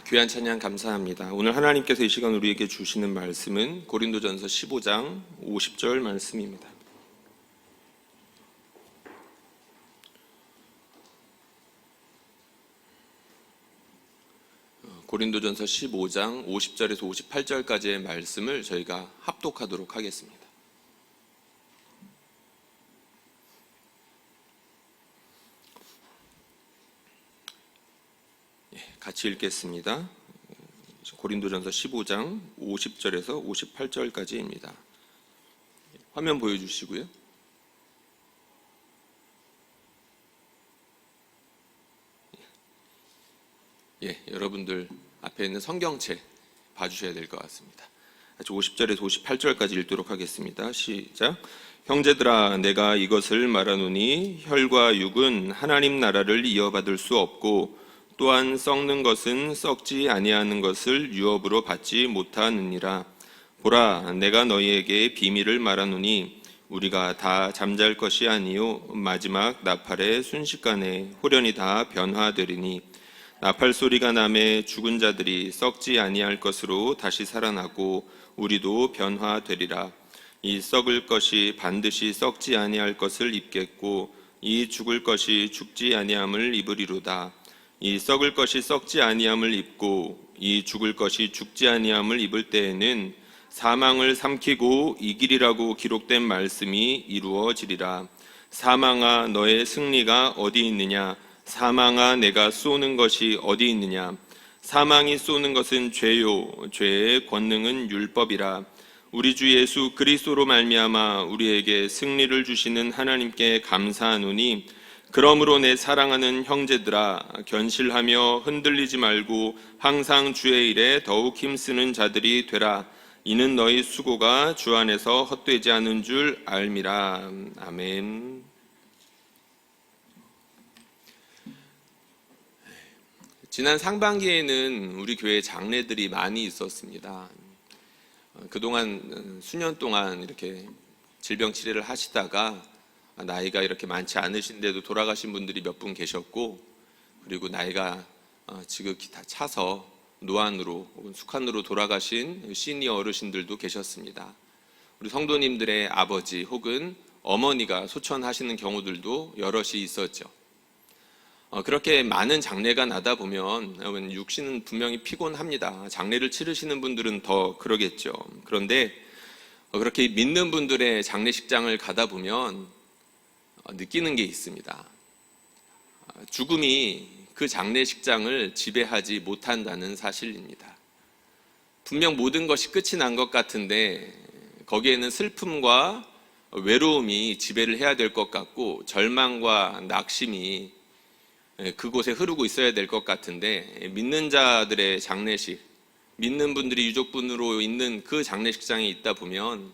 귀한 찬양 감사합니다. 오늘 하나님께서 이 시간 우리에게 주시는 말씀은 고린도전서 15장 50절 말씀입니다. 고린도전서 15장 50절에서 58절까지의 말씀을 저희가 합독하도록 하겠습니다. 같이 읽겠습니다. 고린도전서 15장 50절에서 58절까지입니다. 화면 보여주시고요. 여러분들 앞에 있는 성경책 봐주셔야 될 것 같습니다. 50절에서 58절까지 읽도록 하겠습니다. 시작. 형제들아, 내가 이것을 말하노니 혈과 육은 하나님 나라를 이어받을 수 없고 또한 썩는 것은 썩지 아니하는 것을 유업으로 받지 못하느니라. 보라, 내가 너희에게 비밀을 말하노니 우리가 다 잠잘 것이 아니요 마지막 나팔의 순식간에 홀연히 다 변화되리니 나팔 소리가 나매 죽은 자들이 썩지 아니할 것으로 다시 살아나고 우리도 변화되리라. 이 썩을 것이 반드시 썩지 아니할 것을 입겠고 이 죽을 것이 죽지 아니함을 입으리로다. 이 썩을 것이 썩지 아니함을 입고 이 죽을 것이 죽지 아니함을 입을 때에는 사망을 삼키고 이기리라고 기록된 말씀이 이루어지리라. 사망아, 너의 승리가 어디 있느냐? 사망아, 내가 쏘는 것이 어디 있느냐? 사망이 쏘는 것은 죄요, 죄의 권능은 율법이라. 우리 주 예수 그리스도로 말미암아 우리에게 승리를 주시는 하나님께 감사하노니 그러므로 내 사랑하는 형제들아, 견실하며 흔들리지 말고 항상 주의 일에 더욱 힘쓰는 자들이 되라. 이는 너희 수고가 주 안에서 헛되지 않은 줄 알미라. 아멘. 지난 상반기에는 우리 교회에 장례들이 많이 있었습니다. 그동안 수년 동안 이렇게 질병 치료를 하시다가 나이가 이렇게 많지 않으신데도 돌아가신 분들이 몇 분 계셨고, 그리고 나이가 지극히 다 차서 노안으로 혹은 숙환으로 돌아가신 시니어 어르신들도 계셨습니다. 우리 성도님들의 아버지 혹은 어머니가 소천하시는 경우들도 여럿이 있었죠. 그렇게 많은 장례가 나다 보면 육신은 분명히 피곤합니다. 장례를 치르시는 분들은 더 그러겠죠. 그런데 그렇게 믿는 분들의 장례식장을 가다 보면 느끼는 게 있습니다. 죽음이 그 장례식장을 지배하지 못한다는 사실입니다. 분명 모든 것이 끝이 난 것 같은데 거기에는 슬픔과 외로움이 지배를 해야 될 것 같고 절망과 낙심이 그곳에 흐르고 있어야 될 것 같은데 믿는 자들의 장례식, 믿는 분들이 유족분으로 있는 그 장례식장에 있다 보면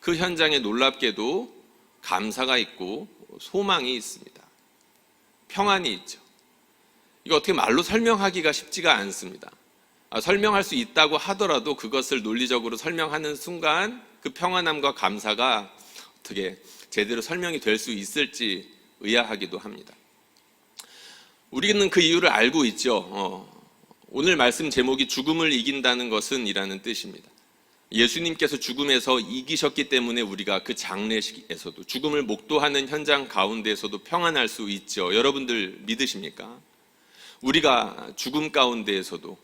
그 현장에 놀랍게도 감사가 있고 소망이 있습니다. 평안이 있죠. 이거 어떻게 말로 설명하기가 쉽지가 않습니다. 설명할 수 있다고 하더라도 그것을 논리적으로 설명하는 순간 그 평안함과 감사가 어떻게 제대로 설명이 될 수 있을지 의아하기도 합니다. 우리는 그 이유를 알고 있죠. 오늘 말씀 제목이 죽음을 이긴다는 것은 이라는 뜻입니다. 예수님께서 죽음에서 이기셨기 때문에 우리가 그 장례식에서도 죽음을 목도하는 현장 가운데에서도 평안할 수 있죠. 여러분들 믿으십니까? 우리가 죽음 가운데에서도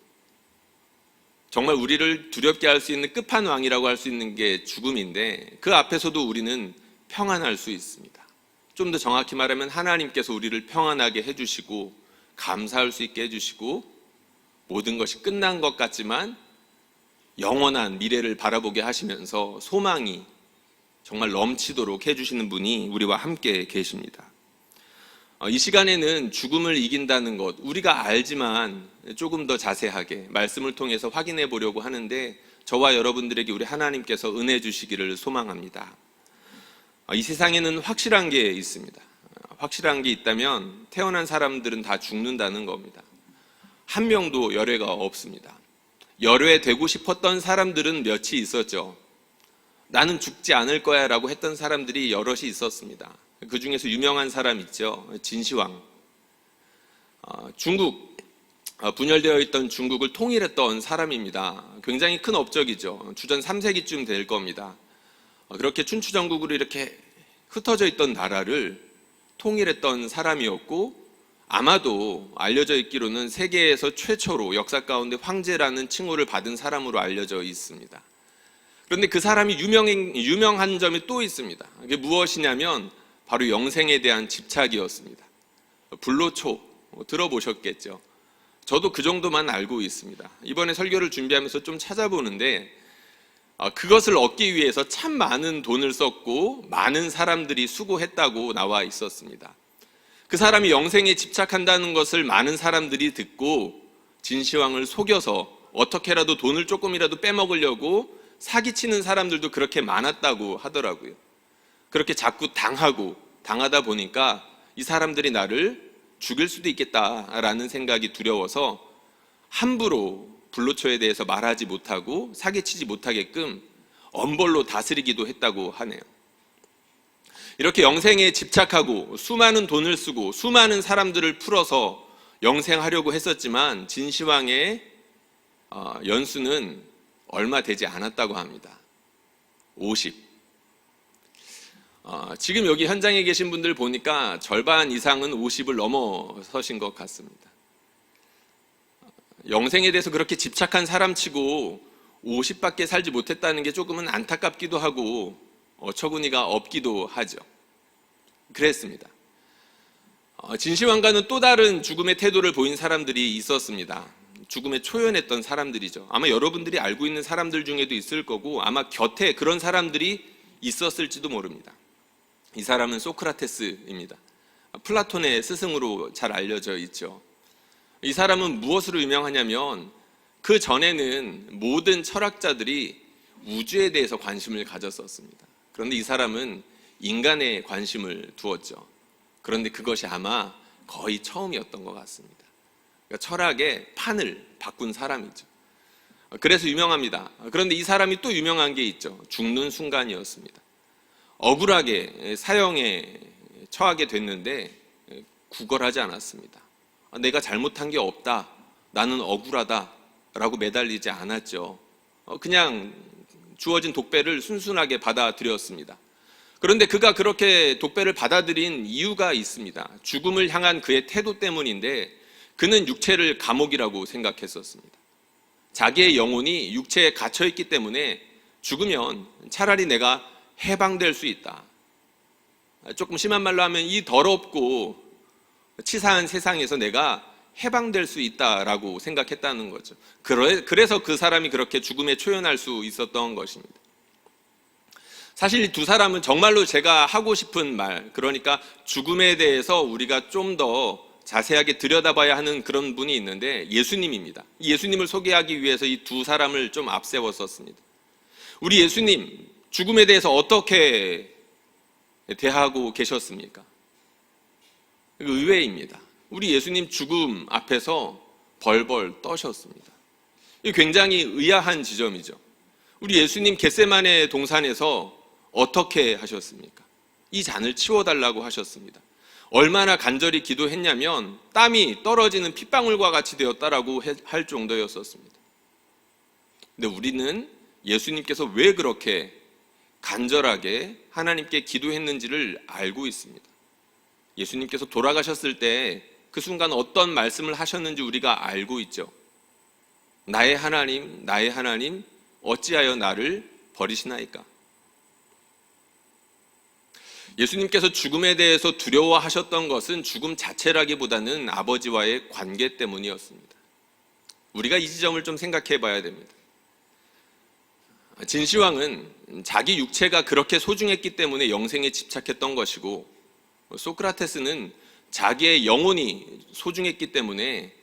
정말 우리를 두렵게 할 수 있는 끝판왕이라고 할 수 있는 게 죽음인데 그 앞에서도 우리는 평안할 수 있습니다. 좀 더 정확히 말하면 하나님께서 우리를 평안하게 해주시고 감사할 수 있게 해주시고 모든 것이 끝난 것 같지만 영원한 미래를 바라보게 하시면서 소망이 정말 넘치도록 해주시는 분이 우리와 함께 계십니다. 이 시간에는 죽음을 이긴다는 것, 우리가 알지만 조금 더 자세하게 말씀을 통해서 확인해 보려고 하는데 저와 여러분들에게 우리 하나님께서 은혜 주시기를 소망합니다. 이 세상에는 확실한 게 있습니다. 확실한 게 있다면 태어난 사람들은 다 죽는다는 겁니다. 한 명도 열애가 없습니다. 열애되고 싶었던 사람들은 몇이 있었죠. 나는 죽지 않을 거야 라고 했던 사람들이 여럿이 있었습니다. 그 중에서 유명한 사람 있죠. 진시황. 중국 분열되어 있던 중국을 통일했던 사람입니다. 굉장히 큰 업적이죠. 주전 3세기쯤 될 겁니다. 그렇게 춘추전국으로 이렇게 흩어져 있던 나라를 통일했던 사람이었고, 아마도 알려져 있기로는 세계에서 최초로 역사 가운데 황제라는 칭호를 받은 사람으로 알려져 있습니다. 그런데 그 사람이 유명한 점이 또 있습니다. 그게 무엇이냐면 바로 영생에 대한 집착이었습니다. 불로초 들어보셨겠죠. 저도 그 정도만 알고 있습니다. 이번에 설교를 준비하면서 좀 찾아보는데 그것을 얻기 위해서 참 많은 돈을 썼고 많은 사람들이 수고했다고 나와 있었습니다. 그 사람이 영생에 집착한다는 것을 많은 사람들이 듣고 진시황을 속여서 어떻게라도 돈을 조금이라도 빼먹으려고 사기치는 사람들도 그렇게 많았다고 하더라고요. 그렇게 자꾸 당하다 보니까 이 사람들이 나를 죽일 수도 있겠다라는 생각이 두려워서 함부로 불로초에 대해서 말하지 못하고 사기치지 못하게끔 엄벌로 다스리기도 했다고 하네요. 이렇게 영생에 집착하고 수많은 돈을 쓰고 수많은 사람들을 풀어서 영생하려고 했었지만 진시황의 연수는 얼마 되지 않았다고 합니다. 50. 지금 여기 현장에 계신 분들 보니까 절반 이상은 50을 넘어서신 것 같습니다. 영생에 대해서 그렇게 집착한 사람치고 50밖에 살지 못했다는 게 조금은 안타깝기도 하고 어처구니가 없기도 하죠. 그랬습니다. 진시황과는 또 다른 죽음의 태도를 보인 사람들이 있었습니다. 죽음에 초연했던 사람들이죠. 아마 여러분들이 알고 있는 사람들 중에도 있을 거고 아마 곁에 그런 사람들이 있었을지도 모릅니다. 이 사람은 소크라테스입니다. 플라톤의 스승으로 잘 알려져 있죠. 이 사람은 무엇으로 유명하냐면 그 전에는 모든 철학자들이 우주에 대해서 관심을 가졌었습니다. 그런데 이 사람은 인간에 관심을 두었죠. 그런데 그것이 아마 거의 처음이었던 것 같습니다. 그러니까 철학의 판을 바꾼 사람이죠. 그래서 유명합니다. 그런데 이 사람이 또 유명한 게 있죠. 죽는 순간이었습니다. 억울하게 사형에 처하게 됐는데 구걸하지 않았습니다. 내가 잘못한 게 없다, 나는 억울하다 라고 매달리지 않았죠. 그냥 주어진 독배를 순순하게 받아들였습니다. 그런데 그가 그렇게 독배를 받아들인 이유가 있습니다. 죽음을 향한 그의 태도 때문인데 그는 육체를 감옥이라고 생각했었습니다. 자기의 영혼이 육체에 갇혀있기 때문에 죽으면 차라리 내가 해방될 수 있다. 조금 심한 말로 하면 이 더럽고 치사한 세상에서 내가 해방될 수 있다라고 생각했다는 거죠. 그래서 그 사람이 그렇게 죽음에 초연할 수 있었던 것입니다. 사실 이 두 사람은 정말로 제가 하고 싶은 말, 그러니까 죽음에 대해서 우리가 좀 더 자세하게 들여다봐야 하는 그런 분이 있는데 예수님입니다. 예수님을 소개하기 위해서 이 두 사람을 좀 앞세웠었습니다. 우리 예수님, 죽음에 대해서 어떻게 대하고 계셨습니까? 의외입니다. 우리 예수님 죽음 앞에서 벌벌 떠셨습니다. 이게 굉장히 의아한 지점이죠. 우리 예수님 겟세마네 동산에서 어떻게 하셨습니까? 이 잔을 치워달라고 하셨습니다. 얼마나 간절히 기도했냐면 땀이 떨어지는 핏방울과 같이 되었다라고 할 정도였었습니다. 근데 우리는 예수님께서 왜 그렇게 간절하게 하나님께 기도했는지를 알고 있습니다. 예수님께서 돌아가셨을 때 그 순간 어떤 말씀을 하셨는지 우리가 알고 있죠. 나의 하나님, 나의 하나님, 어찌하여 나를 버리시나이까? 예수님께서 죽음에 대해서 두려워하셨던 것은 죽음 자체라기보다는 아버지와의 관계 때문이었습니다. 우리가 이 지점을 좀 생각해 봐야 됩니다. 진시황은 자기 육체가 그렇게 소중했기 때문에 영생에 집착했던 것이고, 소크라테스는 자기의 영혼이 소중했기 때문에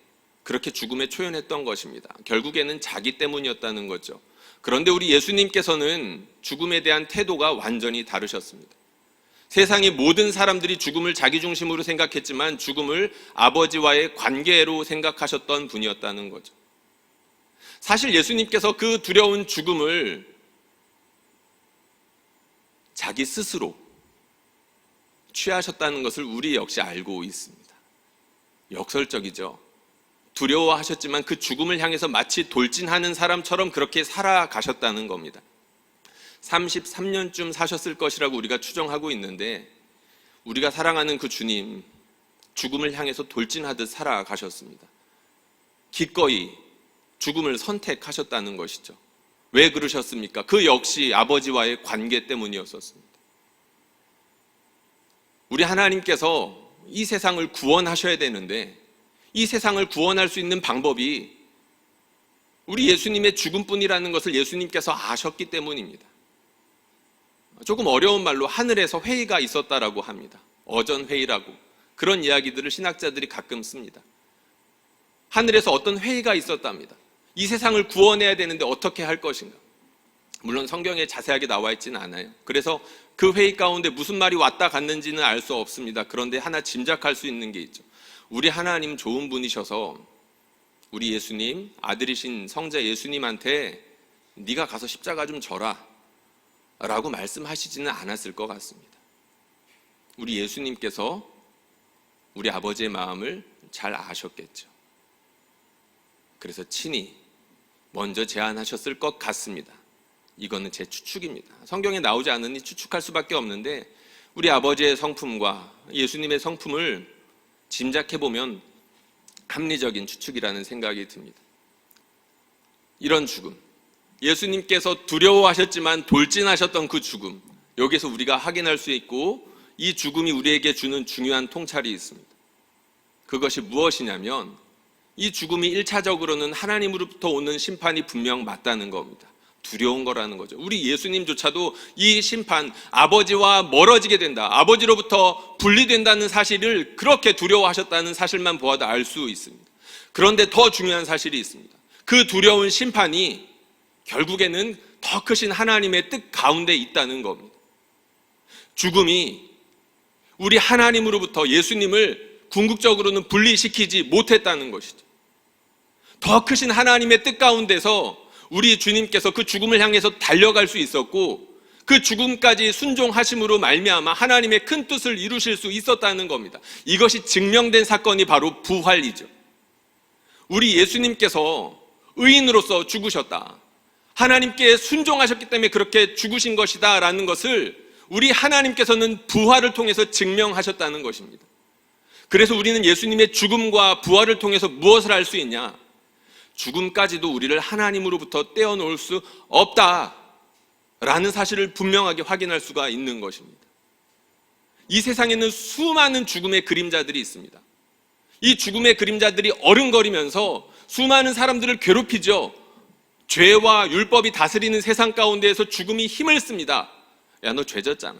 그렇게 죽음에 초연했던 것입니다. 결국에는 자기 때문이었다는 거죠. 그런데 우리 예수님께서는 죽음에 대한 태도가 완전히 다르셨습니다. 세상의 모든 사람들이 죽음을 자기 중심으로 생각했지만 죽음을 아버지와의 관계로 생각하셨던 분이었다는 거죠. 사실 예수님께서 그 두려운 죽음을 자기 스스로 취하셨다는 것을 우리 역시 알고 있습니다. 역설적이죠. 두려워하셨지만 그 죽음을 향해서 마치 돌진하는 사람처럼 그렇게 살아가셨다는 겁니다. 33년쯤 사셨을 것이라고 우리가 추정하고 있는데 우리가 사랑하는 그 주님, 죽음을 향해서 돌진하듯 살아가셨습니다. 기꺼이 죽음을 선택하셨다는 것이죠. 왜 그러셨습니까? 그 역시 아버지와의 관계 때문이었었습니다. 우리 하나님께서 이 세상을 구원하셔야 되는데 이 세상을 구원할 수 있는 방법이 우리 예수님의 죽음뿐이라는 것을 예수님께서 아셨기 때문입니다. 조금 어려운 말로 하늘에서 회의가 있었다라고 합니다. 어전회의라고. 그런 이야기들을 신학자들이 가끔 씁니다. 하늘에서 어떤 회의가 있었답니다. 이 세상을 구원해야 되는데 어떻게 할 것인가. 물론 성경에 자세하게 나와 있지는 않아요. 그래서 그 회의 가운데 무슨 말이 왔다 갔는지는 알 수 없습니다. 그런데 하나 짐작할 수 있는 게 있죠. 우리 하나님 좋은 분이셔서 우리 예수님, 아들이신 성자 예수님한테 네가 가서 십자가 좀 져라 라고 말씀하시지는 않았을 것 같습니다. 우리 예수님께서 우리 아버지의 마음을 잘 아셨겠죠. 그래서 친히 먼저 제안하셨을 것 같습니다. 이거는 제 추측입니다. 성경에 나오지 않으니 추측할 수밖에 없는데 우리 아버지의 성품과 예수님의 성품을 짐작해보면 합리적인 추측이라는 생각이 듭니다. 이런 죽음, 예수님께서 두려워하셨지만 돌진하셨던 그 죽음, 여기서 우리가 확인할 수 있고 이 죽음이 우리에게 주는 중요한 통찰이 있습니다. 그것이 무엇이냐면 이 죽음이 1차적으로는 하나님으로부터 오는 심판이 분명 맞다는 겁니다. 두려운 거라는 거죠. 우리 예수님조차도 이 심판, 아버지와 멀어지게 된다, 아버지로부터 분리된다는 사실을 그렇게 두려워하셨다는 사실만 보아도 알 수 있습니다. 그런데 더 중요한 사실이 있습니다. 그 두려운 심판이 결국에는 더 크신 하나님의 뜻 가운데 있다는 겁니다. 죽음이 우리 하나님으로부터 예수님을 궁극적으로는 분리시키지 못했다는 것이죠. 더 크신 하나님의 뜻 가운데서 우리 주님께서 그 죽음을 향해서 달려갈 수 있었고 그 죽음까지 순종하심으로 말미암아 하나님의 큰 뜻을 이루실 수 있었다는 겁니다. 이것이 증명된 사건이 바로 부활이죠. 우리 예수님께서 의인으로서 죽으셨다, 하나님께 순종하셨기 때문에 그렇게 죽으신 것이다 라는 것을 우리 하나님께서는 부활을 통해서 증명하셨다는 것입니다. 그래서 우리는 예수님의 죽음과 부활을 통해서 무엇을 알 수 있냐? 죽음까지도 우리를 하나님으로부터 떼어놓을 수 없다라는 사실을 분명하게 확인할 수가 있는 것입니다. 이 세상에는 수많은 죽음의 그림자들이 있습니다. 이 죽음의 그림자들이 어른거리면서 수많은 사람들을 괴롭히죠. 죄와 율법이 다스리는 세상 가운데에서 죽음이 힘을 씁니다. 야, 너 죄졌잖아.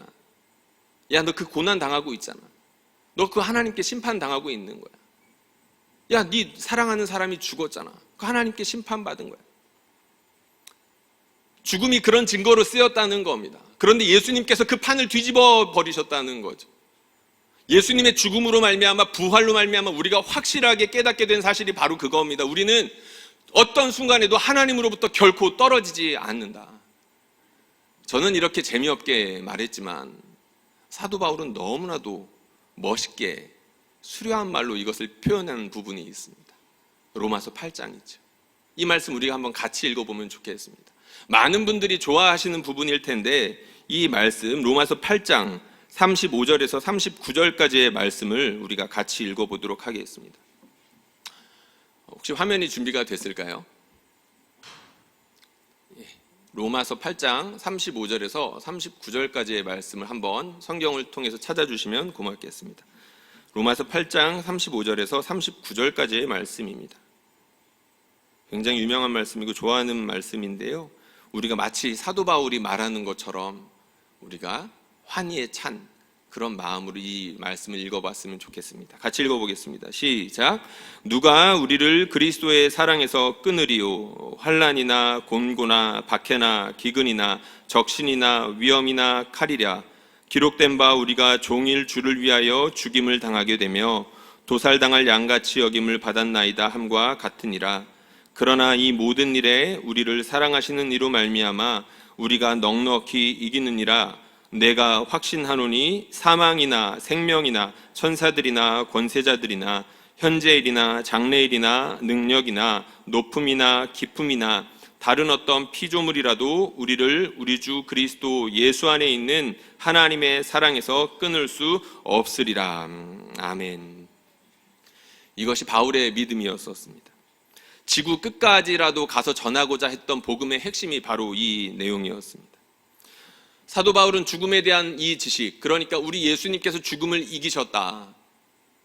야, 너 그 고난 당하고 있잖아. 너 그 하나님께 심판당하고 있는 거야. 야, 네 사랑하는 사람이 죽었잖아. 그 하나님께 심판받은 거야. 죽음이 그런 증거로 쓰였다는 겁니다. 그런데 예수님께서 그 판을 뒤집어 버리셨다는 거죠. 예수님의 죽음으로 말미암아, 부활로 말미암아 우리가 확실하게 깨닫게 된 사실이 바로 그겁니다. 우리는 어떤 순간에도 하나님으로부터 결코 떨어지지 않는다. 저는 이렇게 재미없게 말했지만 사도 바울은 너무나도 멋있게 수려한 말로 이것을 표현하는 부분이 있습니다. 로마서 8장이죠. 이 말씀 우리가 한번 같이 읽어보면 좋겠습니다. 많은 분들이 좋아하시는 부분일 텐데 이 말씀 로마서 8장 35절에서 39절까지의 말씀을 우리가 같이 읽어보도록 하겠습니다. 혹시 화면이 준비가 됐을까요? 로마서 8장 35절에서 39절까지의 말씀을 한번 성경을 통해서 찾아주시면 고맙겠습니다. 로마서 8장 35절에서 39절까지의 말씀입니다. 굉장히 유명한 말씀이고 좋아하는 말씀인데요, 우리가 마치 사도 바울이 말하는 것처럼 우리가 환희에 찬 그런 마음으로 이 말씀을 읽어봤으면 좋겠습니다. 같이 읽어보겠습니다. 시작. 누가 우리를 그리스도의 사랑에서 끊으리요? 환난이나 곤고나 박해나 기근이나 적신이나 위험이나 칼이랴. 기록된 바 우리가 종일 주를 위하여 죽임을 당하게 되며 도살당할 양같이 여김을 받았나이다 함과 같으니라. 그러나 이 모든 일에 우리를 사랑하시는 이로 말미암아 우리가 넉넉히 이기느니라. 내가 확신하노니 사망이나 생명이나 천사들이나 권세자들이나 현재일이나 장래일이나 능력이나 높음이나 깊음이나 다른 어떤 피조물이라도 우리를 우리 주 그리스도 예수 안에 있는 하나님의 사랑에서 끊을 수 없으리라. 아멘. 이것이 바울의 믿음이었었습니다. 지구 끝까지라도 가서 전하고자 했던 복음의 핵심이 바로 이 내용이었습니다. 사도 바울은 죽음에 대한 이 지식, 그러니까 우리 예수님께서 죽음을 이기셨다,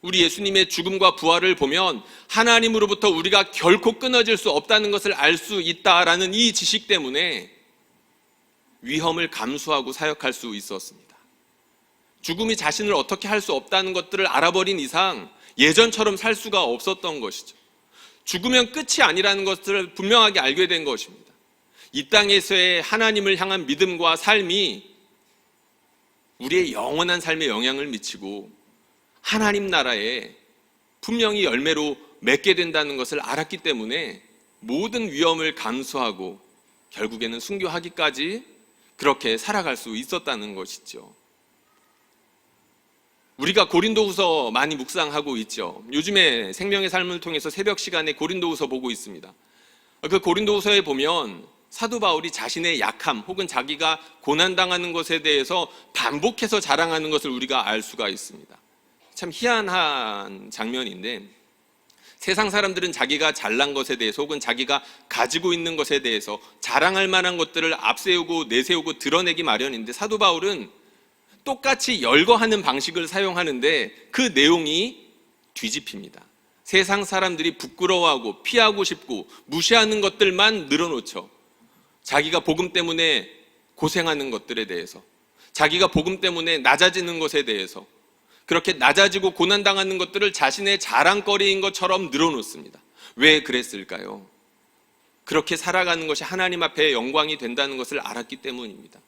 우리 예수님의 죽음과 부활을 보면 하나님으로부터 우리가 결코 끊어질 수 없다는 것을 알 수 있다라는 이 지식 때문에 위험을 감수하고 사역할 수 있었습니다. 죽음이 자신을 어떻게 할 수 없다는 것들을 알아버린 이상 예전처럼 살 수가 없었던 것이죠. 죽으면 끝이 아니라는 것을 분명하게 알게 된 것입니다. 이 땅에서의 하나님을 향한 믿음과 삶이 우리의 영원한 삶에 영향을 미치고 하나님 나라에 분명히 열매로 맺게 된다는 것을 알았기 때문에 모든 위험을 감수하고 결국에는 순교하기까지 그렇게 살아갈 수 있었다는 것이죠. 우리가 고린도후서 많이 묵상하고 있죠. 요즘에 생명의 삶을 통해서 새벽 시간에 고린도후서 보고 있습니다. 그 고린도후서에 보면 사도 바울이 자신의 약함 혹은 자기가 고난당하는 것에 대해서 반복해서 자랑하는 것을 우리가 알 수가 있습니다. 참 희한한 장면인데, 세상 사람들은 자기가 잘난 것에 대해서 혹은 자기가 가지고 있는 것에 대해서 자랑할 만한 것들을 앞세우고 내세우고 드러내기 마련인데, 사도 바울은 똑같이 열거하는 방식을 사용하는데 그 내용이 뒤집힙니다. 세상 사람들이 부끄러워하고 피하고 싶고 무시하는 것들만 늘어놓죠. 자기가 복음 때문에 고생하는 것들에 대해서, 자기가 복음 때문에 낮아지는 것에 대해서, 그렇게 낮아지고 고난당하는 것들을 자신의 자랑거리인 것처럼 늘어놓습니다. 왜 그랬을까요? 그렇게 살아가는 것이 하나님 앞에 영광이 된다는 것을 알았기 때문입니다.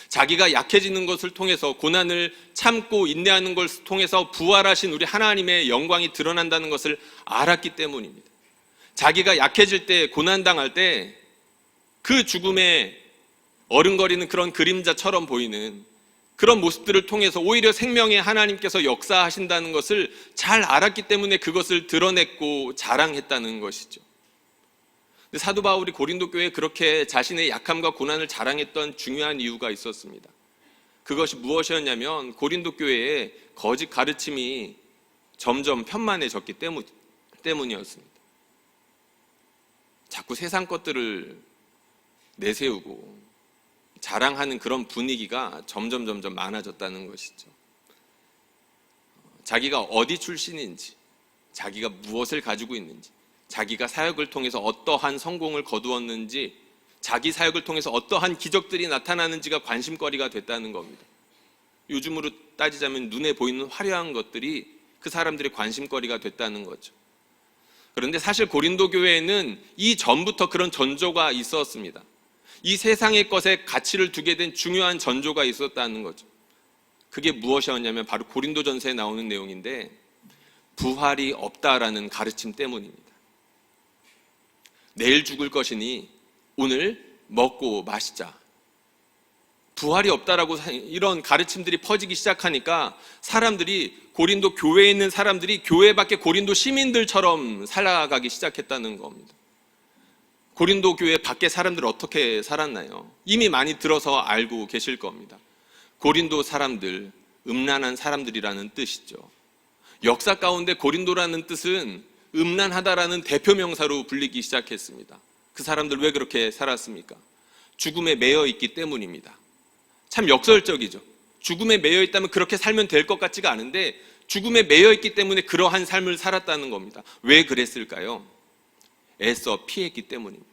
자기가 약해지는 것을 통해서, 고난을 참고 인내하는 것을 통해서 부활하신 우리 하나님의 영광이 드러난다는 것을 알았기 때문입니다. 자기가 약해질 때, 고난당할 때 그 죽음에 어른거리는 그런 그림자처럼 보이는 그런 모습들을 통해서 오히려 생명의 하나님께서 역사하신다는 것을 잘 알았기 때문에 그것을 드러냈고 자랑했다는 것이죠. 근데 사도 바울이 고린도 교회에 그렇게 자신의 약함과 고난을 자랑했던 중요한 이유가 있었습니다. 그것이 무엇이었냐면 고린도 교회에 거짓 가르침이 점점 편만해졌기 때문이었습니다. 자꾸 세상 것들을 내세우고 자랑하는 그런 분위기가 점점 많아졌다는 것이죠. 자기가 어디 출신인지, 자기가 무엇을 가지고 있는지, 자기가 사역을 통해서 어떠한 성공을 거두었는지, 자기 사역을 통해서 어떠한 기적들이 나타나는지가 관심거리가 됐다는 겁니다. 요즘으로 따지자면 눈에 보이는 화려한 것들이 그 사람들의 관심거리가 됐다는 거죠. 그런데 사실 고린도 교회에는 이전부터 그런 전조가 있었습니다. 이 세상의 것에 가치를 두게 된 중요한 전조가 있었다는 거죠. 그게 무엇이었냐면 바로 고린도전서에 나오는 내용인데, 부활이 없다라는 가르침 때문입니다. 내일 죽을 것이니 오늘 먹고 마시자. 부활이 없다라고 이런 가르침들이 퍼지기 시작하니까 사람들이, 고린도 교회에 있는 사람들이 교회 밖에 고린도 시민들처럼 살아가기 시작했다는 겁니다. 고린도 교회 밖에 사람들 어떻게 살았나요? 이미 많이 들어서 알고 계실 겁니다. 고린도 사람들, 음란한 사람들이라는 뜻이죠. 역사 가운데 고린도라는 뜻은 음란하다라는 대표 명사로 불리기 시작했습니다. 그 사람들 왜 그렇게 살았습니까? 죽음에 매여 있기 때문입니다. 참 역설적이죠. 죽음에 매여 있다면 그렇게 살면 될 것 같지가 않은데 죽음에 매여 있기 때문에 그러한 삶을 살았다는 겁니다. 왜 그랬을까요? 애써 피했기 때문입니다.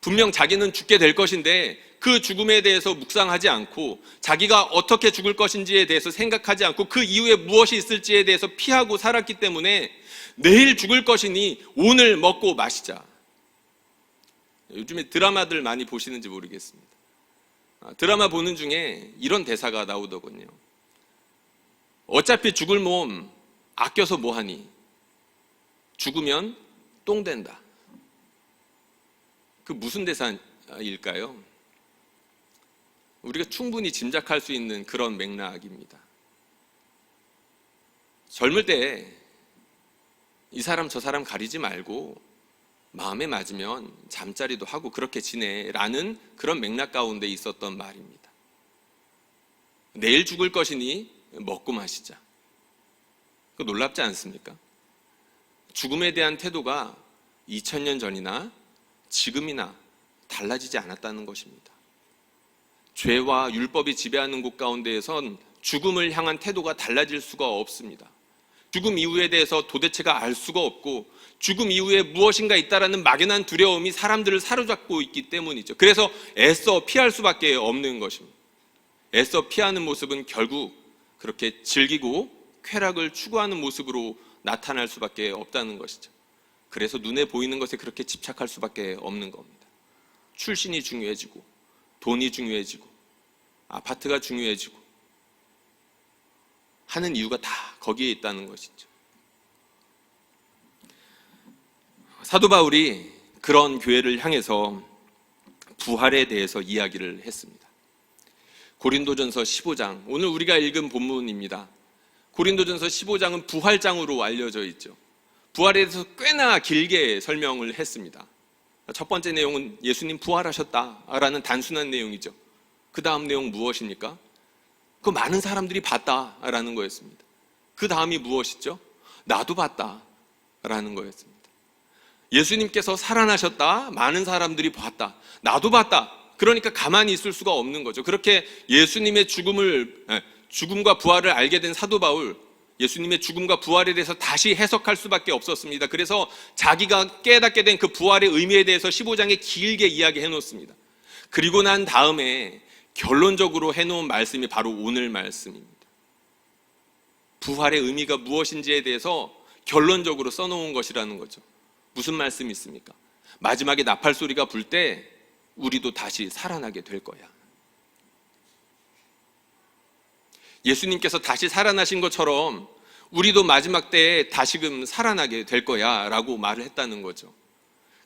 분명 자기는 죽게 될 것인데 그 죽음에 대해서 묵상하지 않고, 자기가 어떻게 죽을 것인지에 대해서 생각하지 않고, 그 이후에 무엇이 있을지에 대해서 피하고 살았기 때문에 내일 죽을 것이니 오늘 먹고 마시자. 요즘에 드라마들 많이 보시는지 모르겠습니다. 드라마 보는 중에 이런 대사가 나오더군요. 어차피 죽을 몸 아껴서 뭐하니? 죽으면 똥 된다. 그 무슨 대사일까요? 우리가 충분히 짐작할 수 있는 그런 맥락입니다. 젊을 때 이 사람 저 사람 가리지 말고 마음에 맞으면 잠자리도 하고 그렇게 지내라는 그런 맥락 가운데 있었던 말입니다. 내일 죽을 것이니 먹고 마시자. 그거 놀랍지 않습니까? 죽음에 대한 태도가 2000년 전이나 지금이나 달라지지 않았다는 것입니다. 죄와 율법이 지배하는 곳 가운데에선 죽음을 향한 태도가 달라질 수가 없습니다. 죽음 이후에 대해서 도대체가 알 수가 없고 죽음 이후에 무엇인가 있다라는 막연한 두려움이 사람들을 사로잡고 있기 때문이죠. 그래서 애써 피할 수밖에 없는 것입니다. 애써 피하는 모습은 결국 그렇게 즐기고 쾌락을 추구하는 모습으로 나타날 수밖에 없다는 것이죠. 그래서 눈에 보이는 것에 그렇게 집착할 수밖에 없는 겁니다. 출신이 중요해지고 돈이 중요해지고 아파트가 중요해지고 하는 이유가 다 거기에 있다는 것이죠. 사도 바울이 그런 교회를 향해서 부활에 대해서 이야기를 했습니다. 고린도전서 15장, 오늘 우리가 읽은 본문입니다. 고린도전서 15장은 부활장으로 알려져 있죠. 부활에 대해서 꽤나 길게 설명을 했습니다. 첫 번째 내용은 예수님 부활하셨다라는 단순한 내용이죠. 그 다음 내용 무엇입니까? 그 많은 사람들이 봤다라는 거였습니다. 그 다음이 무엇이죠? 나도 봤다라는 거였습니다. 예수님께서 살아나셨다, 많은 사람들이 봤다, 나도 봤다. 그러니까 가만히 있을 수가 없는 거죠. 그렇게 예수님의 죽음과 부활을 알게 된 사도 바울, 예수님의 죽음과 부활에 대해서 다시 해석할 수밖에 없었습니다. 그래서 자기가 깨닫게 된 그 부활의 의미에 대해서 15장에 길게 이야기해 놓습니다. 그리고 난 다음에 결론적으로 해놓은 말씀이 바로 오늘 말씀입니다. 부활의 의미가 무엇인지에 대해서 결론적으로 써놓은 것이라는 거죠. 무슨 말씀이 있습니까? 마지막에 나팔 소리가 불 때 우리도 다시 살아나게 될 거야. 예수님께서 다시 살아나신 것처럼 우리도 마지막 때에 다시금 살아나게 될 거야 라고 말을 했다는 거죠.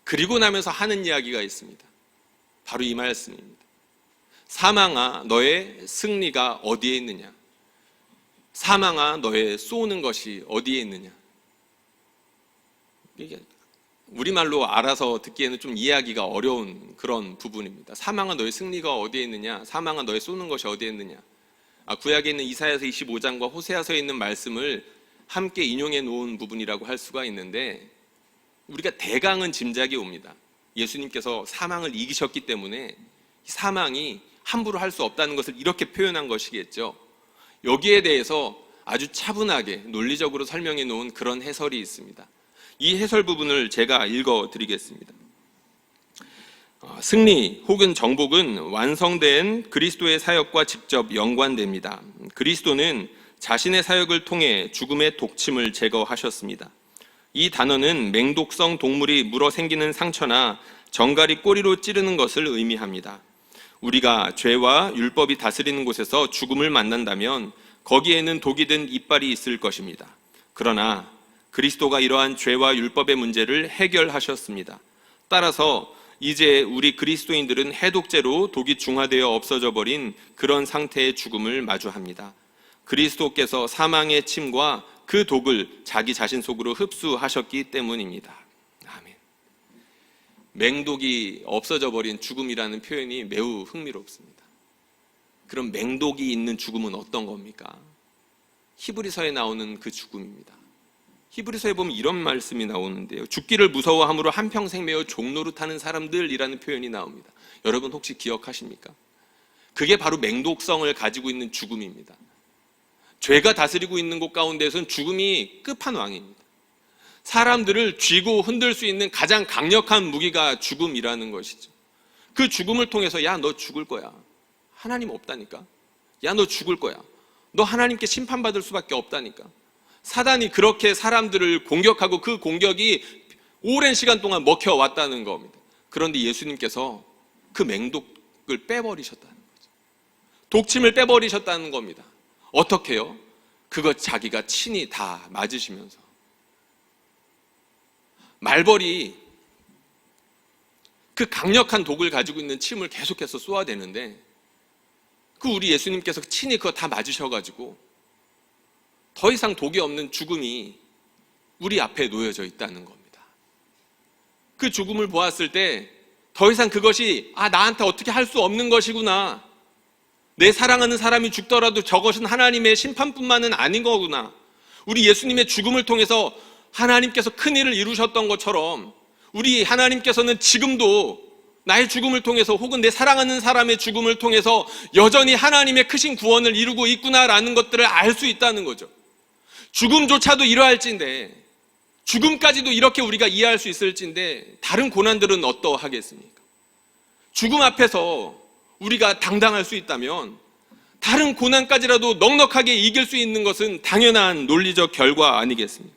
그리고 나면서 하는 이야기가 있습니다. 바로 이 말씀입니다. 사망아 너의 승리가 어디에 있느냐? 사망아 너의 쏘는 것이 어디에 있느냐? 이게 우리말로 알아서 듣기에는 좀 이해하기가 어려운 그런 부분입니다. 사망아 너의 승리가 어디에 있느냐? 사망아 너의 쏘는 것이 어디에 있느냐? 구약에 있는 이사야서 25장과 호세아서에 있는 말씀을 함께 인용해 놓은 부분이라고 할 수가 있는데 우리가 대강은 짐작이 옵니다. 예수님께서 사망을 이기셨기 때문에 사망이 함부로 할 수 없다는 것을 이렇게 표현한 것이겠죠. 여기에 대해서 아주 차분하게 논리적으로 설명해 놓은 그런 해설이 있습니다. 이 해설 부분을 제가 읽어드리겠습니다. 승리 혹은 정복은 완성된 그리스도의 사역과 직접 연관됩니다. 그리스도는 자신의 사역을 통해 죽음의 독침을 제거하셨습니다. 이 단어는 맹독성 동물이 물어 생기는 상처나 정갈이 꼬리로 찌르는 것을 의미합니다. 우리가 죄와 율법이 다스리는 곳에서 죽음을 만난다면 거기에는 독이 든 이빨이 있을 것입니다. 그러나 그리스도가 이러한 죄와 율법의 문제를 해결하셨습니다. 따라서 이제 우리 그리스도인들은 해독제로 독이 중화되어 없어져 버린 그런 상태의 죽음을 마주합니다. 그리스도께서 사망의 침과 그 독을 자기 자신 속으로 흡수하셨기 때문입니다. 아멘. 맹독이 없어져 버린 죽음이라는 표현이 매우 흥미롭습니다. 그럼 맹독이 있는 죽음은 어떤 겁니까? 히브리서에 나오는 그 죽음입니다. 히브리서에 보면 이런 말씀이 나오는데요. 죽기를 무서워함으로 한평생 매어 종노릇하는 사람들이라는 표현이 나옵니다. 여러분 혹시 기억하십니까? 그게 바로 맹독성을 가지고 있는 죽음입니다. 죄가 다스리고 있는 곳 가운데서는 죽음이 끝판왕입니다. 사람들을 쥐고 흔들 수 있는 가장 강력한 무기가 죽음이라는 것이죠. 그 죽음을 통해서 야, 너 죽을 거야. 하나님 없다니까. 야, 너 죽을 거야. 너 하나님께 심판받을 수밖에 없다니까. 사단이 그렇게 사람들을 공격하고 그 공격이 오랜 시간 동안 먹혀왔다는 겁니다. 그런데 예수님께서 그 맹독을 빼버리셨다는 거죠. 독침을 빼버리셨다는 겁니다. 어떻게요? 그것 자기가 친히 다 맞으시면서. 말벌이 그 강력한 독을 가지고 있는 침을 계속해서 쏘아대는데 그 우리 예수님께서 친히 그거 다 맞으셔가지고 더 이상 독이 없는 죽음이 우리 앞에 놓여져 있다는 겁니다. 그 죽음을 보았을 때 더 이상 그것이 나한테 어떻게 할 수 없는 것이구나, 내 사랑하는 사람이 죽더라도 저것은 하나님의 심판뿐만은 아닌 거구나, 우리 예수님의 죽음을 통해서 하나님께서 큰 일을 이루셨던 것처럼 우리 하나님께서는 지금도 나의 죽음을 통해서 혹은 내 사랑하는 사람의 죽음을 통해서 여전히 하나님의 크신 구원을 이루고 있구나라는 것들을 알 수 있다는 거죠. 죽음조차도 이러할진데, 죽음까지도 이렇게 우리가 이해할 수 있을진데 다른 고난들은 어떠하겠습니까? 죽음 앞에서 우리가 당당할 수 있다면 다른 고난까지라도 넉넉하게 이길 수 있는 것은 당연한 논리적 결과 아니겠습니까?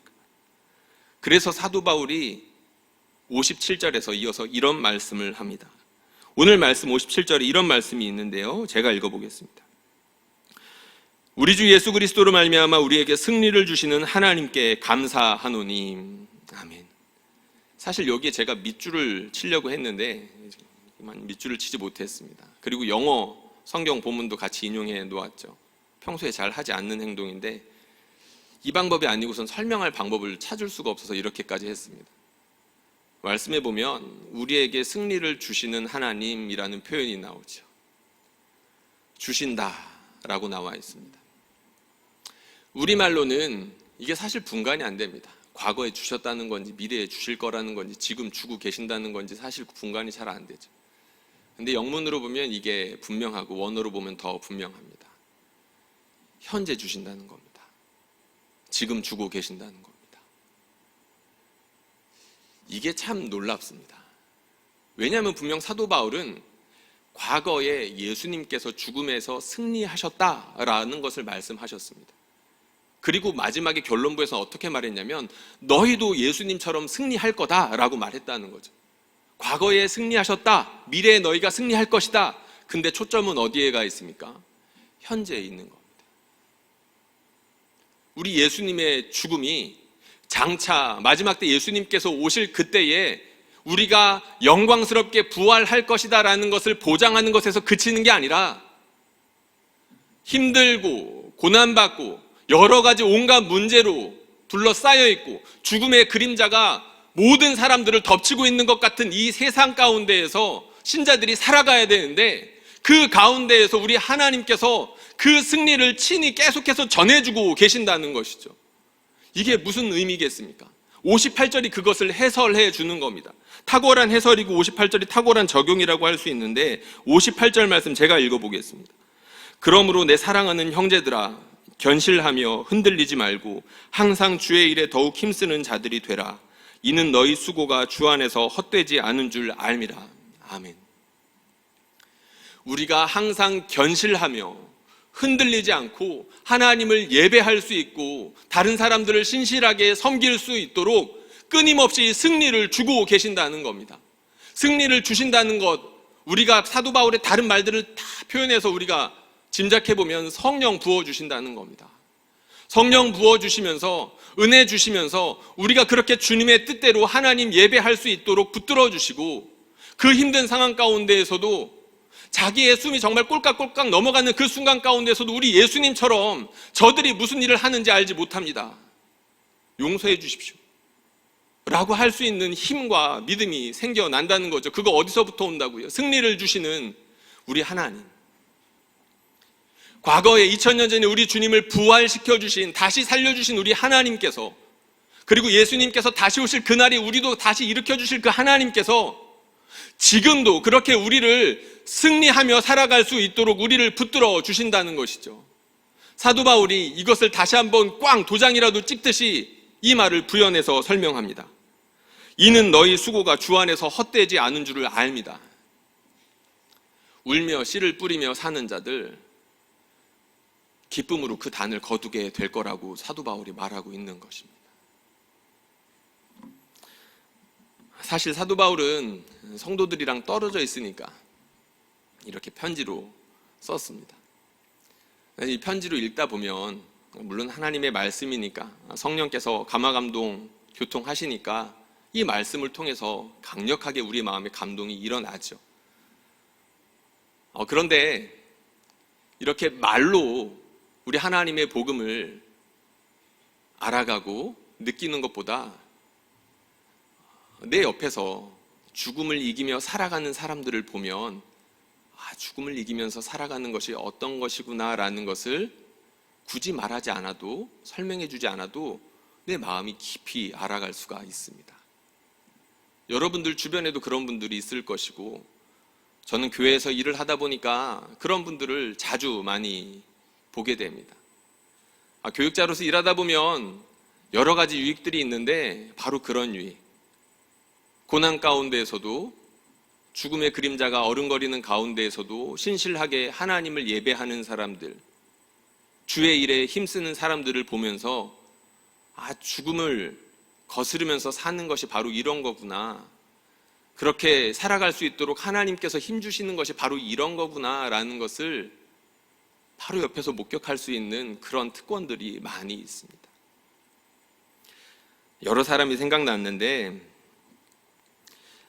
그래서 사도 바울이 57절에서 이어서 이런 말씀을 합니다. 오늘 말씀 57절에 이런 말씀이 있는데요, 제가 읽어보겠습니다. 우리 주 예수 그리스도로 말미암아 우리에게 승리를 주시는 하나님께 감사하노니. 아멘. 사실 여기에 제가 밑줄을 치려고 했는데 밑줄을 치지 못했습니다. 그리고 영어 성경 본문도 같이 인용해 놓았죠. 평소에 잘 하지 않는 행동인데 이 방법이 아니고선 설명할 방법을 찾을 수가 없어서 이렇게까지 했습니다. 말씀해 보면 우리에게 승리를 주시는 하나님이라는 표현이 나오죠. 주신다라고 나와 있습니다. 우리말로는 이게 사실 분간이 안 됩니다. 과거에 주셨다는 건지 미래에 주실 거라는 건지 지금 주고 계신다는 건지 사실 분간이 잘 안 되죠. 근데 영문으로 보면 이게 분명하고 원어로 보면 더 분명합니다. 현재 주신다는 겁니다. 지금 주고 계신다는 겁니다. 이게 참 놀랍습니다. 왜냐하면 분명 사도 바울은 과거에 예수님께서 죽음에서 승리하셨다라는 것을 말씀하셨습니다. 그리고 마지막에 결론부에서 어떻게 말했냐면 너희도 예수님처럼 승리할 거다라고 말했다는 거죠. 과거에 승리하셨다, 미래에 너희가 승리할 것이다. 근데 초점은 어디에 가 있습니까? 현재에 있는 겁니다. 우리 예수님의 죽음이 장차 마지막 때 예수님께서 오실 그때에 우리가 영광스럽게 부활할 것이다 라는 것을 보장하는 것에서 그치는 게 아니라 힘들고 고난받고 여러 가지 온갖 문제로 둘러싸여 있고 죽음의 그림자가 모든 사람들을 덮치고 있는 것 같은 이 세상 가운데에서 신자들이 살아가야 되는데 그 가운데에서 우리 하나님께서 그 승리를 친히 계속해서 전해주고 계신다는 것이죠. 이게 무슨 의미겠습니까? 58절이 그것을 해설해 주는 겁니다. 탁월한 해설이고 58절이 탁월한 적용이라고 할 수 있는데 58절 말씀 제가 읽어보겠습니다. 그러므로 내 사랑하는 형제들아 견실하며 흔들리지 말고 항상 주의 일에 더욱 힘쓰는 자들이 되라. 이는 너희 수고가 주 안에서 헛되지 않은 줄 알미라. 아멘. 우리가 항상 견실하며 흔들리지 않고 하나님을 예배할 수 있고 다른 사람들을 신실하게 섬길 수 있도록 끊임없이 승리를 주고 계신다는 겁니다. 승리를 주신다는 것, 우리가 사도 바울의 다른 말들을 다 표현해서 우리가 짐작해보면 성령 부어주신다는 겁니다. 성령 부어주시면서 은혜 주시면서 우리가 그렇게 주님의 뜻대로 하나님 예배할 수 있도록 붙들어 주시고 그 힘든 상황 가운데에서도 자기의 숨이 정말 꼴깍꼴깍 넘어가는 그 순간 가운데서도 우리 예수님처럼 저들이 무슨 일을 하는지 알지 못합니다. 용서해 주십시오 라고 할 수 있는 힘과 믿음이 생겨난다는 거죠. 그거 어디서부터 온다고요? 승리를 주시는 우리 하나님, 과거에 2000년 전에 우리 주님을 부활시켜 주신, 다시 살려주신 우리 하나님께서, 그리고 예수님께서 다시 오실 그날이 우리도 다시 일으켜 주실 그 하나님께서 지금도 그렇게 우리를 승리하며 살아갈 수 있도록 우리를 붙들어 주신다는 것이죠. 사도 바울이 이것을 다시 한번 꽝 도장이라도 찍듯이 이 말을 부연해서 설명합니다. 이는 너희 수고가 주 안에서 헛되지 않은 줄을 압니다. 울며 씨를 뿌리며 사는 자들 기쁨으로 그 단을 거두게 될 거라고 사도 바울이 말하고 있는 것입니다. 사실 사도 바울은 성도들이랑 떨어져 있으니까 이렇게 편지로 썼습니다. 이 편지로 읽다 보면 물론 하나님의 말씀이니까 성령께서 감화감동 교통하시니까 이 말씀을 통해서 강력하게 우리 마음에 감동이 일어나죠. 그런데 이렇게 말로 우리 하나님의 복음을 알아가고 느끼는 것보다 내 옆에서 죽음을 이기며 살아가는 사람들을 보면 죽음을 이기면서 살아가는 것이 어떤 것이구나라는 것을 굳이 말하지 않아도, 설명해 주지 않아도 내 마음이 깊이 알아갈 수가 있습니다. 여러분들 주변에도 그런 분들이 있을 것이고, 저는 교회에서 일을 하다 보니까 그런 분들을 자주 많이 보게 됩니다. 교육자로서 일하다 보면 여러 가지 유익들이 있는데 바로 그런 유익, 고난 가운데에서도, 죽음의 그림자가 어른거리는 가운데에서도 신실하게 하나님을 예배하는 사람들, 주의 일에 힘쓰는 사람들을 보면서 죽음을 거스르면서 사는 것이 바로 이런 거구나, 그렇게 살아갈 수 있도록 하나님께서 힘주시는 것이 바로 이런 거구나라는 것을 바로 옆에서 목격할 수 있는 그런 특권들이 많이 있습니다. 여러 사람이 생각났는데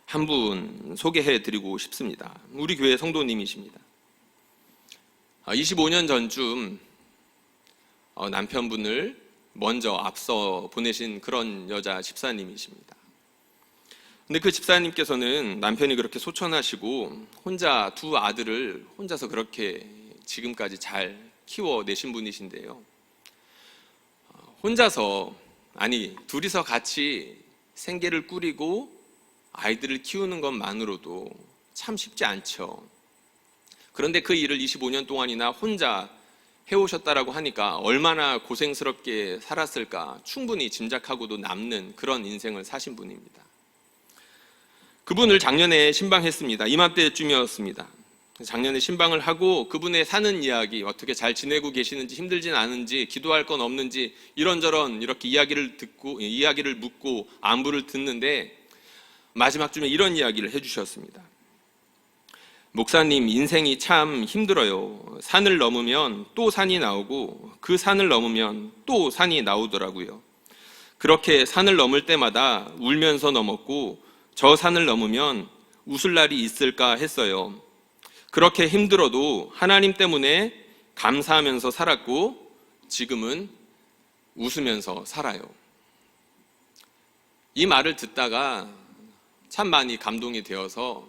한 분 소개해 드리고 싶습니다. 우리 교회 성도님이십니다. 25년 전쯤 남편분을 먼저 앞서 보내신 그런 여자 집사님이십니다. 근데 그 집사님께서는 남편이 그렇게 소천하시고 혼자 두 아들을 혼자서 그렇게 지금까지 잘 키워내신 분이신데요. 혼자서, 둘이서 같이 생계를 꾸리고 아이들을 키우는 것만으로도 참 쉽지 않죠. 그런데 그 일을 25년 동안이나 혼자 해오셨다라고 하니까 얼마나 고생스럽게 살았을까 충분히 짐작하고도 남는 그런 인생을 사신 분입니다. 그분을 작년에 신방했습니다. 이맘때쯤이었습니다. 작년에 신방을 하고 그분의 사는 이야기, 어떻게 잘 지내고 계시는지, 힘들진 않은지, 기도할 건 없는지 이런저런 이렇게 이야기를 묻고 안부를 듣는데 마지막쯤에 이런 이야기를 해주셨습니다. 목사님, 인생이 참 힘들어요. 산을 넘으면 또 산이 나오고 그 산을 넘으면 또 산이 나오더라고요. 그렇게 산을 넘을 때마다 울면서 넘었고 저 산을 넘으면 웃을 날이 있을까 했어요. 그렇게 힘들어도 하나님 때문에 감사하면서 살았고 지금은 웃으면서 살아요. 이 말을 듣다가 참 많이 감동이 되어서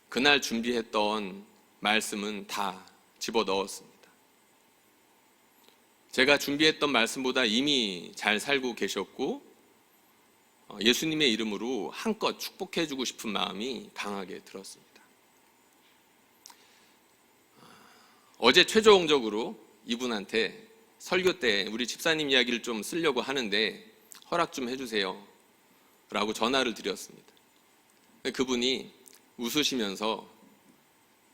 그날 준비했던 말씀은 다 집어넣었습니다. 제가 준비했던 말씀보다 이미 잘 살고 계셨고 예수님의 이름으로 한껏 축복해주고 싶은 마음이 강하게 들었습니다. 어제 최종적으로 이분한테 설교 때 우리 집사님 이야기를 좀 쓰려고 하는데 허락 좀 해주세요 라고 전화를 드렸습니다. 그분이 웃으시면서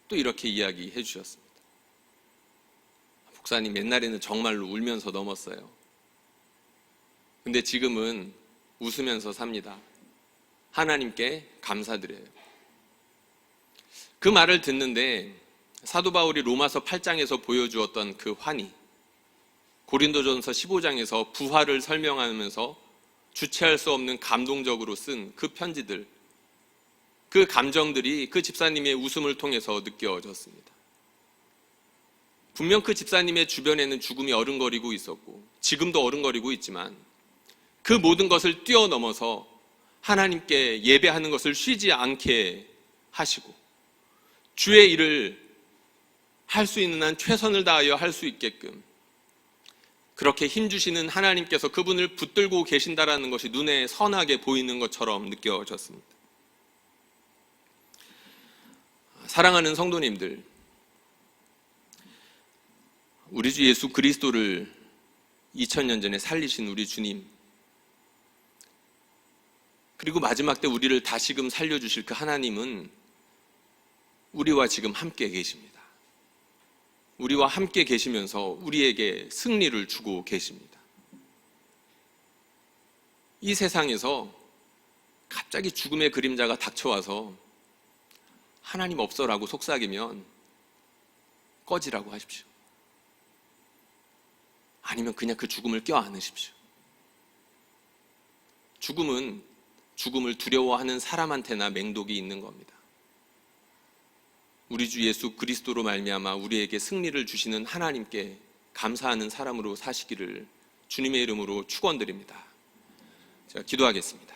또 이렇게 이야기해 주셨습니다. 목사님, 옛날에는 정말로 울면서 넘었어요. 근데 지금은 웃으면서 삽니다. 하나님께 감사드려요. 그 말을 듣는데 사도 바울이 로마서 8장에서 보여주었던 그 환희, 고린도전서 15장에서 부활을 설명하면서 주체할 수 없는 감동적으로 쓴 그 편지들, 그 감정들이 그 집사님의 웃음을 통해서 느껴졌습니다. 분명 그 집사님의 주변에는 죽음이 어른거리고 있었고 지금도 어른거리고 있지만 그 모든 것을 뛰어넘어서 하나님께 예배하는 것을 쉬지 않게 하시고 주의 일을 할 수 있는 한 최선을 다하여 할 수 있게끔 그렇게 힘주시는 하나님께서 그분을 붙들고 계신다라는 것이 눈에 선하게 보이는 것처럼 느껴졌습니다. 사랑하는 성도님들, 우리 주 예수 그리스도를 2000년 전에 살리신 우리 주님, 그리고 마지막 때 우리를 다시금 살려주실 그 하나님은 우리와 지금 함께 계십니다. 우리와 함께 계시면서 우리에게 승리를 주고 계십니다. 이 세상에서 갑자기 죽음의 그림자가 닥쳐와서 하나님 없어라고 속삭이면 꺼지라고 하십시오. 아니면 그냥 그 죽음을 껴안으십시오. 죽음은 죽음을 두려워하는 사람한테나 맹독이 있는 겁니다. 우리 주 예수 그리스도로 말미암아 우리에게 승리를 주시는 하나님께 감사하는 사람으로 사시기를 주님의 이름으로 축원드립니다. 제가 기도하겠습니다.